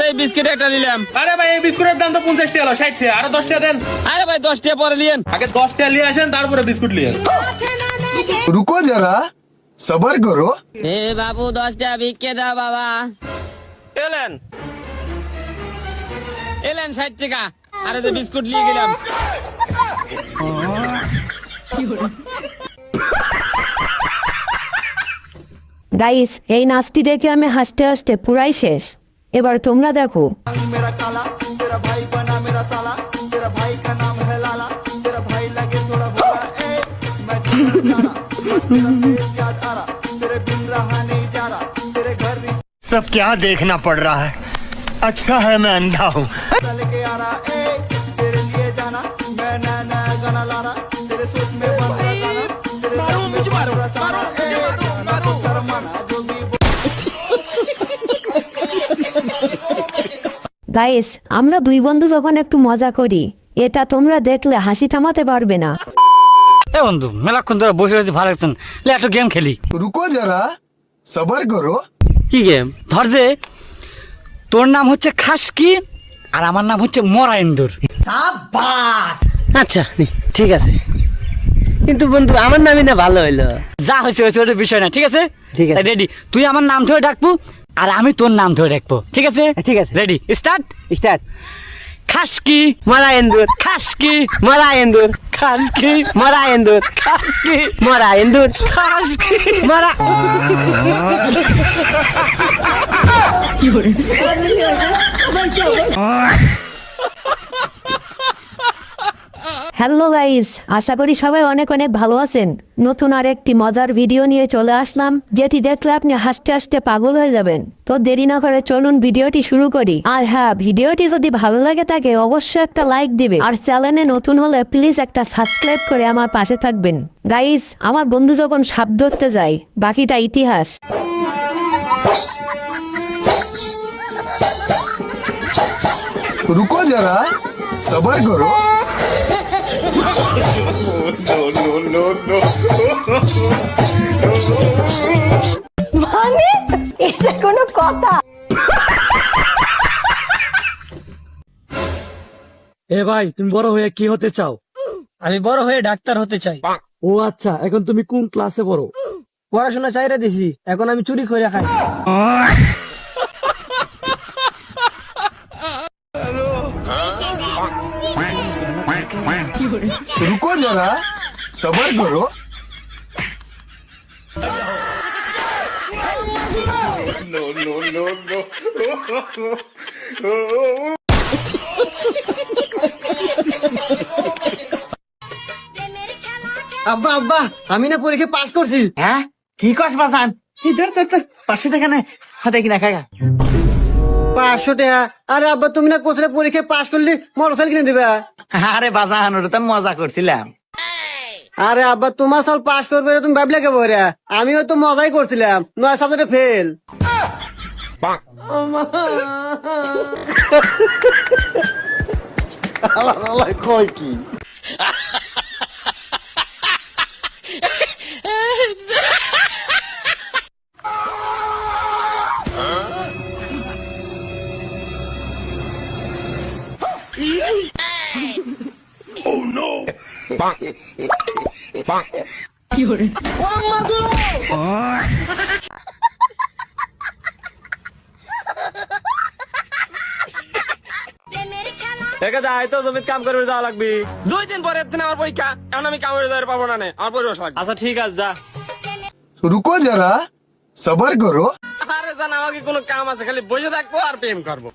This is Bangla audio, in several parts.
এই বিস্কিট একটা নিলাম। আরে ভাই এই বিস্কুটের দাম তো 50 টাকা, 60 টাকা, আরো 10 টাকা দেন। আরে ভাই 10 টাকা পরে নিয়েন। আগে 10 টাকা নিয়ে আসেন, তারপরে বিস্কুট নিয়ে। रुको जरा सबर करो। এ বাবু 10 টাকা ভিক্ষে দাও বাবা। এলেন এলেন 60 টাকা। আরে যে বিস্কুট নিয়ে গেলাম। গাইস, এই নাচটি দেখে আমি হাসতে হাসতে পুরাই শেষ। এবার তোমরা দেখো। सब क्या देखना पड़ रहा है। अच्छा है मैं अंधा हूँ। গাইস, আমরা দুই বন্ধু যখন একটু মজা করি, এটা তোমরা দেখলে হাসি থামাতে পারবে না। এ বন্ধু মেলাক্ষণ ধরে বসে রয়েছে, ভালো লাগছে না, লে একটা গেম খেলি। रुको जरा सबर करो। কি গেম? ধর যে তোর নাম হচ্ছে খাসকি আর আমার নাম হচ্ছে মরা ইন্দুর। আচ্ছা ঠিক আছে, কিন্তু বন্ধু আমার নামই না ভালো হইলো। যা হয়েছে হয়েছে, ওটা বিষয় না, ঠিক আছে? ঠিক আছে। রেডি? তুই আমার নাম ধরে ডাকবো আর আমি তোর নাম ধরে ডাকবো, ঠিক আছে? ঠিক আছে। Ready start. স্টার্ট। খাসকি মরা এন্দুর, খাসকি মরা এন্দুর, খাসকি মরা এন্দুর, খাসকি মরা এন্দুর, খাসকি মরা। হ্যালো গাইস, আশা করি সবাই অনেক অনেক ভালো আছেন। নতুন আর একটি মজার ভিডিও নিয়ে চলে আসলাম, যেটি দেখলে আপনি হাসতে হাসতে পাগল হয়ে যাবেন। তো দেরি না করে চলুন ভিডিওটি শুরু করি। আর হ্যাঁ, ভিডিওটি যদি ভালো লাগে থাকে অবশ্যই একটা লাইক দিবে, আর চ্যানেলে নতুন হলে প্লিজ একটা সাবস্ক্রাইব করে আমার পাশে থাকবেন। গাইস, আমার বন্ধু যখন সাপ ধরতে যায়, বাকিটা ইতিহাস। रुको जरा सबर करो। মানে এটা কোনো কথা? এ ভাই, তুমি বড় হয়ে কি হতে চাও? আমি বড় হয়ে ডাক্তার হতে চাই। ও আচ্ছা, এখন তুমি কোন ক্লাসে পড়ো? পড়াশোনা চাইরা দিছি, এখন আমি চুরি করে খাই। रुको जरा सबर करो। আব্বা আব্বা, আমি না পরীক্ষা পাস করছি। হ্যাঁ কি কস বাসান? ধর 500 টাকা নেই, হাতে কিনা খাগা। 500 টাকা? আরে আব্বা, তুমি না কোথায় পরীক্ষা পাস করলে মোটরসাইকেল কিনে দিবে? আরে বাজান, ওটা তো মজা করছিলাম। আরে আব্বা, তোমার সাল পাস করবে তুমি ভাবলে কে বলে? আমিও তো মজাই করছিলাম, 9 সাবজেক্টে ফেল। কয় কি? জমিতে কাম করে যাওয়া লাগবে। 2 দিন পরে আমার পরীক্ষা, এখন আমি কাম করে যাওয়ার পাবো না, আমার পরিবেশ লাগবে। আচ্ছা ঠিক আছে, যা। रुको जरा सबर करो। আরে জান, আমাকে কোনো কাম আছে, খালি বসে থাকবো আর প্রেম করবো।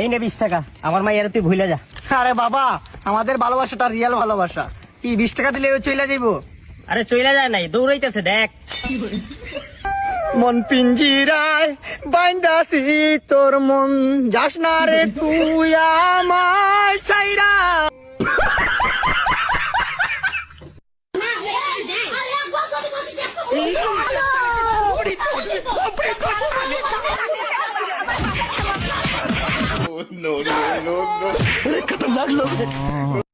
এই নে 20 টাকা, আমার মাইয়ারে তুই ভুলে যা। আরে বাবা, আমাদের ভালোবাসাটা রিয়েল ভালোবাসা। কি 20 টাকা দিলে ও চইলা যাইবো? আরে চইলা যায় নাই, দৌড়াইতেছে দেখ। মন পিঞ্জিরায় বাইন্দাছি তোর মন, যাস না রে তুই আমায় ছাইরা। No.